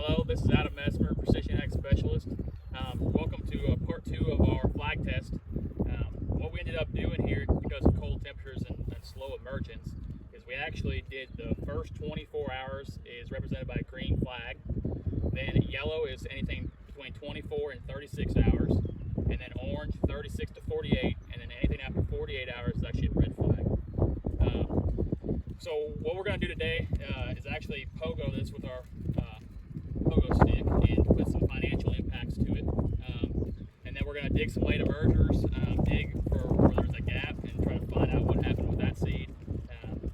Hello, this is Adam Mesmer, Precision Ag Specialist. Welcome to part 2 of our flag test. What we ended up doing here, because of cold temperatures and slow emergence, is we actually did the first 24 hours is represented by a green flag. Then yellow is anything between 24 and 36 hours. And then orange, 36 to 48. And then anything after 48 hours is actually a red flag. So what we're going to do today is actually pogo this with our pogo stick and put some financial impacts to it. And then we're going to dig some late emergers, dig for where there's a gap and try to find out what happened with that seed.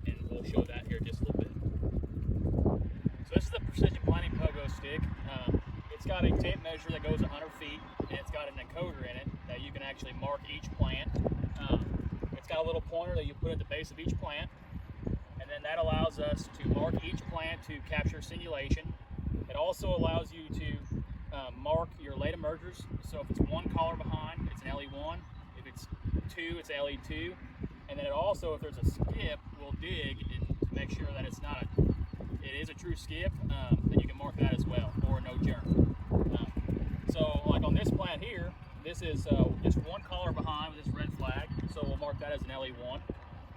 And we'll show that here in just a little bit. So this is the Precision Planting Pogo Stick. It's got a tape measure that goes 100 feet and it's got an encoder in it that you can actually mark each plant. It's got a little pointer that you put at the base of each plant. And then that allows us to mark each plant to capture singulation. It also allows you to mark your late emergers. So if it's one collar behind, it's an LE1. If it's two, it's LE2. And then it also, if there's a skip, we'll dig to make sure that it is a true skip. Then you can mark that as well, or no germ. So like on this plant here, this is just one collar behind with this red flag. So we'll mark that as an LE1.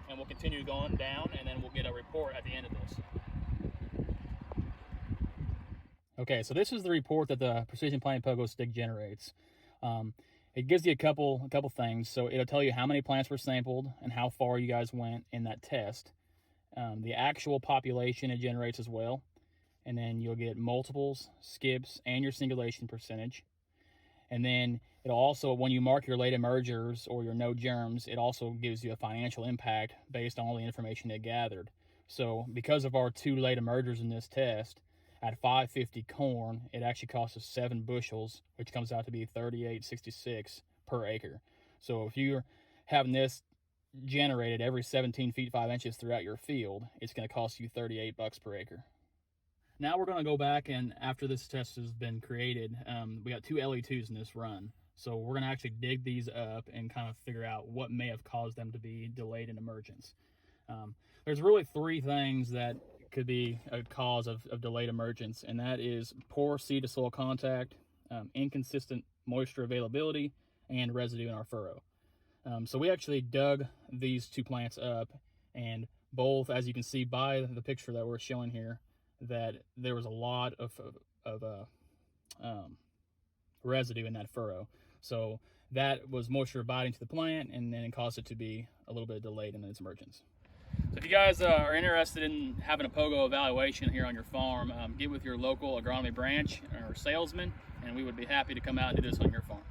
And we'll continue going down, and then we'll get a report at the end of this. Okay, so this is the report that the Precision Planting Pogo Stick generates. It gives you a couple things. So it'll tell you how many plants were sampled and how far you guys went in that test. The actual population it generates as well. And then you'll get multiples, skips, and your singulation percentage. And then it'll also, when you mark your late emergers or your no germs, it also gives you a financial impact based on all the information it gathered. So because of our 2 late emergers in this test, at 550 corn, it actually costs us 7 bushels, which comes out to be $38.66 per acre. So if you're having this generated every 17 feet 5 inches throughout your field, it's going to cost you $38 per acre. Now we're going to go back, and after this test has been created, we got 2 LE2s in this run. So we're going to actually dig these up and kind of figure out what may have caused them to be delayed in emergence. There's really 3 things that could be a cause of delayed emergence, and that is poor seed to soil contact, inconsistent moisture availability, and residue in our furrow. So we actually dug these 2 plants up, and both, as you can see by the picture that we're showing here, that there was a lot of residue in that furrow. So that was moisture abiding to the plant, and then it caused it to be a little bit delayed in its emergence. So if you guys are interested in having a pogo evaluation here on your farm, get with your local agronomy branch or salesman, and we would be happy to come out and do this on your farm.